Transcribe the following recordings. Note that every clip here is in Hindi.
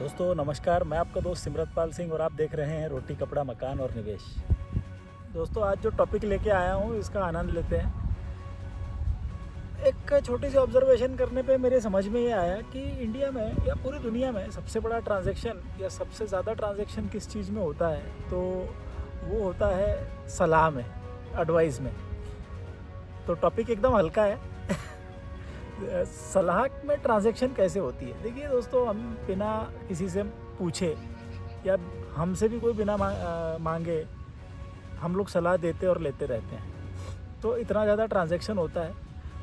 दोस्तों नमस्कार, मैं आपका दोस्त सिमरतपाल सिंह और आप देख रहे हैं रोटी कपड़ा मकान और निवेश। दोस्तों आज जो टॉपिक लेके आया हूँ इसका आनंद लेते हैं। एक छोटी सी ऑब्जर्वेशन करने पे मेरे समझ में ये आया कि इंडिया में या पूरी दुनिया में सबसे बड़ा ट्रांजैक्शन या सबसे ज़्यादा ट्रांजैक्शन किस चीज़ में होता है, तो वो होता है सलाह में, एडवाइस में। तो टॉपिक एकदम हल्का है। सलाह में ट्रांजैक्शन कैसे होती है। देखिए दोस्तों, हम बिना किसी से पूछे या हमसे भी कोई बिना मांगे हम लोग सलाह देते और लेते रहते हैं। तो इतना ज़्यादा ट्रांजैक्शन होता है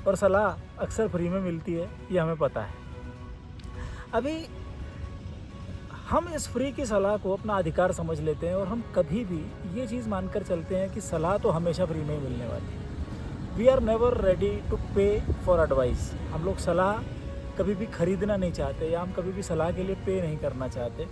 और सलाह अक्सर फ्री में मिलती है, ये हमें पता है। अभी हम इस फ्री की सलाह को अपना अधिकार समझ लेते हैं और हम कभी भी ये चीज़ मानकर चलते हैं कि सलाह तो हमेशा फ्री में ही मिलने वाली है। We are never ready to pay for advice. हम लोग सलाह कभी भी खरीदना नहीं चाहते या हम कभी भी सलाह के लिए पे नहीं करना चाहते।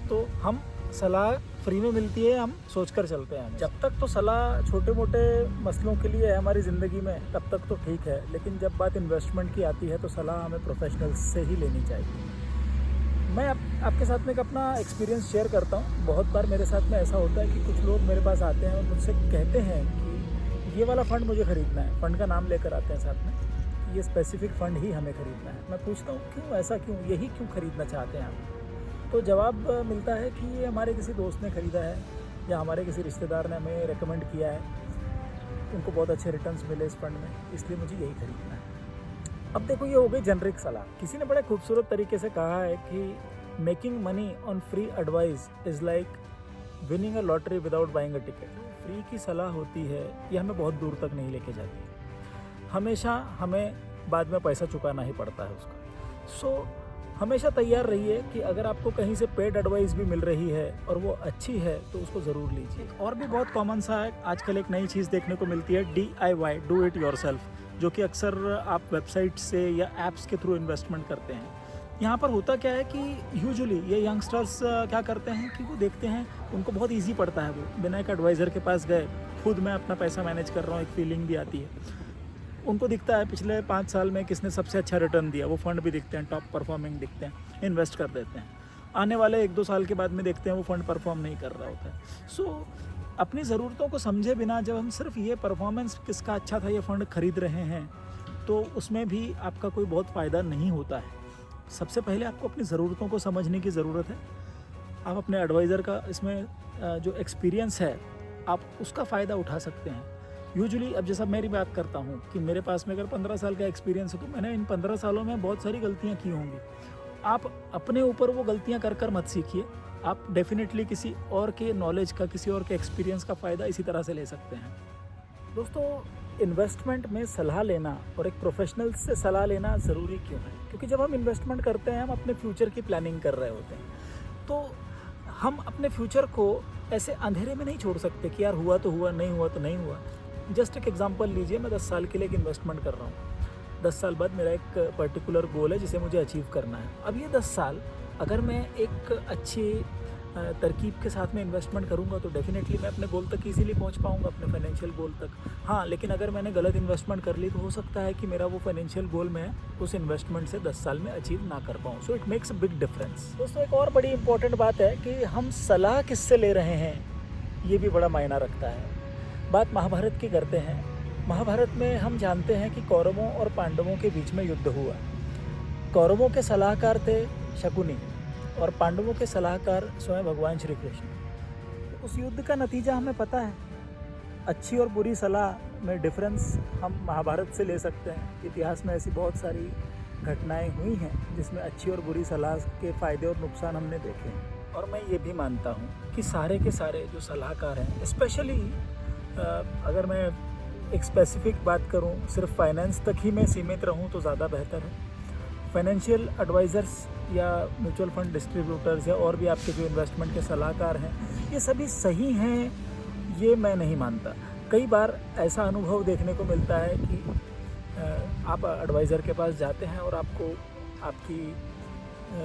तो हम सलाह फ्री में मिलती है, हम सोचकर चलते हैं। जब तक तो सलाह छोटे मोटे मसलों के लिए है हमारी ज़िंदगी में, तब तक तो ठीक है। लेकिन जब बात इन्वेस्टमेंट की आती है तो सलाह हमें प्रोफेशनल्स से ही लेनी चाहिए। मैं आपके साथ में एक अपना एक्सपीरियंस शेयर करता हूँ। बहुत बार मेरे साथ में ऐसा होता है कि कुछ लोग मेरे पास आते हैं और मुझसे कहते हैं कि ये वाला फ़ंड मुझे ख़रीदना है। फ़ंड का नाम लेकर आते हैं साथ में, ये स्पेसिफिक फ़ंड ही हमें ख़रीदना है। मैं पूछता हूँ क्यों, ऐसा क्यों, यही क्यों ख़रीदना चाहते हैं आप? तो जवाब मिलता है कि ये हमारे किसी दोस्त ने ख़रीदा है या हमारे किसी रिश्तेदार ने हमें रेकमेंड किया है, उनको बहुत अच्छे रिटर्न्स मिले इस फंड में, इसलिए मुझे यही ख़रीदना है। अब देखो, ये हो गई जेनरिक सलाह। किसी ने बड़े खूबसूरत तरीके से कहा है कि making money on free advice is like winning a lottery without buying a ticket. Free की सलाह होती है, ये हमें बहुत दूर तक नहीं लेके जाती। हमेशा हमें बाद में पैसा चुकाना ही पड़ता है उसका। सो हमेशा तैयार रहिए कि अगर आपको कहीं से पेड एडवाइस भी मिल रही है और वो अच्छी है तो उसको ज़रूर लीजिए। और भी बहुत कॉमन सा है, आजकल एक नई चीज़ देखने को मिलती है, DIY, डू इट योरसेल्फ, जो कि अक्सर आप वेबसाइट से या ऐप्स के थ्रू इन्वेस्टमेंट करते हैं। यहाँ पर होता क्या है कि यूजुअली ये यंगस्टर्स क्या करते हैं कि वो देखते हैं, उनको बहुत इजी पड़ता है, वो बिना एक एडवाइज़र के पास गए खुद मैं अपना पैसा मैनेज कर रहा हूँ, एक फीलिंग भी आती है। उनको दिखता है पिछले 5 साल में किसने सबसे अच्छा रिटर्न दिया, वो फंड भी दिखते हैं, टॉप परफॉर्मिंग दिखते हैं, इन्वेस्ट कर देते हैं। आने वाले 1-2 साल के बाद में देखते हैं वो फंड परफॉर्म नहीं कर रहा होता है। सो अपनी ज़रूरतों को समझे बिना जब हम सिर्फ ये परफॉर्मेंस किसका अच्छा था ये फ़ंड खरीद रहे हैं, तो उसमें भी आपका कोई बहुत फ़ायदा नहीं होता है। सबसे पहले आपको अपनी ज़रूरतों को समझने की ज़रूरत है। आप अपने एडवाइज़र का इसमें जो एक्सपीरियंस है आप उसका फ़ायदा उठा सकते हैं। यूजुअली अब जैसा मेरी बात करता हूँ कि मेरे पास में अगर 15 साल का एक्सपीरियंस है तो मैंने इन 15 सालों में बहुत सारी गलतियाँ की होंगी। आप अपने ऊपर वो गलतियाँ कर कर मत सीखिए। आप डेफिनेटली किसी और के नॉलेज का, किसी और के एक्सपीरियंस का फ़ायदा इसी तरह से ले सकते हैं। दोस्तों, इन्वेस्टमेंट में सलाह लेना और एक प्रोफेशनल से सलाह लेना ज़रूरी क्यों है? क्योंकि जब हम इन्वेस्टमेंट करते हैं हम अपने फ्यूचर की प्लानिंग कर रहे होते हैं। तो हम अपने फ्यूचर को ऐसे अंधेरे में नहीं छोड़ सकते कि यार हुआ तो हुआ, नहीं हुआ तो नहीं हुआ। जस्ट एक एग्जांपल लीजिए, मैं 10 साल के लिए एक इन्वेस्टमेंट कर रहा हूँ। 10 साल बाद मेरा एक पर्टिकुलर गोल है जिसे मुझे अचीव करना है। अब ये 10 साल अगर मैं एक अच्छी तरकीब के साथ में इन्वेस्टमेंट करूंगा तो डेफिनेटली मैं अपने गोल तक इजीली पहुंच पाऊंगा, अपने फाइनेंशियल गोल तक। हाँ, लेकिन अगर मैंने गलत इन्वेस्टमेंट कर ली तो हो सकता है कि मेरा वो फाइनेंशियल गोल मैं उस इन्वेस्टमेंट से 10 साल में अचीव ना कर पाऊँ। So it makes a big difference. दोस्तों, एक और बड़ी इंपॉर्टेंट बात है कि हम सलाह किससे ले रहे हैं, ये भी बड़ा मायना रखता है। बात महाभारत की करते हैं। महाभारत में हम जानते हैं कि कौरवों और पांडवों के बीच में युद्ध हुआ। कौरवों के सलाहकार थे शकुनी और पांडवों के सलाहकार स्वयं भगवान श्री कृष्ण। उस युद्ध का नतीजा हमें पता है। अच्छी और बुरी सलाह में डिफरेंस हम महाभारत से ले सकते हैं। इतिहास में ऐसी बहुत सारी घटनाएं हुई हैं जिसमें अच्छी और बुरी सलाह के फ़ायदे और नुकसान हमने देखे हैं। और मैं ये भी मानता हूँ कि सारे के सारे जो सलाहकार हैं, स्पेशली अगर मैं एक स्पेसिफिक बात करूँ, सिर्फ फाइनेंस तक ही मैं सीमित रहूँ तो ज़्यादा बेहतर है। फाइनेंशियल एडवाइज़र्स या म्यूचुअल फंड डिस्ट्रीब्यूटर्स या और भी आपके जो इन्वेस्टमेंट के सलाहकार हैं, ये सभी सही हैं ये मैं नहीं मानता। कई बार ऐसा अनुभव देखने को मिलता है कि आप एडवाइज़र के पास जाते हैं और आपको आपकी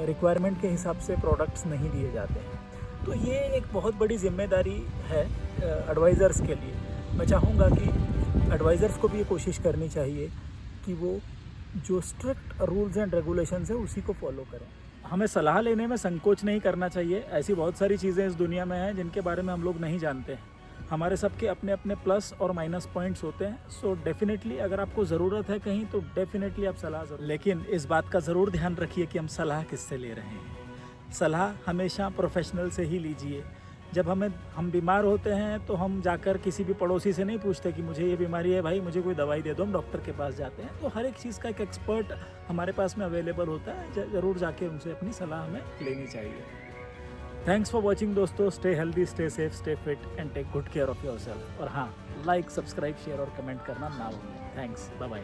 रिक्वायरमेंट के हिसाब से प्रोडक्ट्स नहीं दिए जाते हैं। तो ये एक बहुत बड़ी जिम्मेदारी है एडवाइज़र्स के लिए। मैं चाहूँगा कि एडवाइज़र्स को भी ये कोशिश करनी चाहिए कि वो जो स्ट्रिक्ट रूल्स एंड रेगुलेशंस है उसी को फॉलो करें। हमें सलाह लेने में संकोच नहीं करना चाहिए। ऐसी बहुत सारी चीज़ें इस दुनिया में हैं जिनके बारे में हम लोग नहीं जानते हैं। हमारे सबके अपने अपने प्लस और माइनस पॉइंट्स होते हैं। सो डेफिनेटली अगर आपको ज़रूरत है कहीं तो डेफिनेटली आप सलाह ज़रूर, लेकिन इस बात का ज़रूर ध्यान रखिए कि हम सलाह किससे ले रहे हैं। सलाह हमेशा प्रोफेशनल से ही लीजिए। जब हम बीमार होते हैं तो हम जाकर किसी भी पड़ोसी से नहीं पूछते कि मुझे ये बीमारी है भाई, मुझे कोई दवाई दे दो। हम डॉक्टर के पास जाते हैं। तो हर एक चीज़ का एक एक्सपर्ट हमारे पास में अवेलेबल होता है। ज़रूर जाके उनसे अपनी सलाह हमें लेनी चाहिए। थैंक्स फॉर वॉचिंग दोस्तों। Stay healthy, stay safe, stay fit and take good care of yourself. और हाँ, लाइक, सब्सक्राइब, शेयर और कमेंट करना ना भूलें। Thanks, bye bye.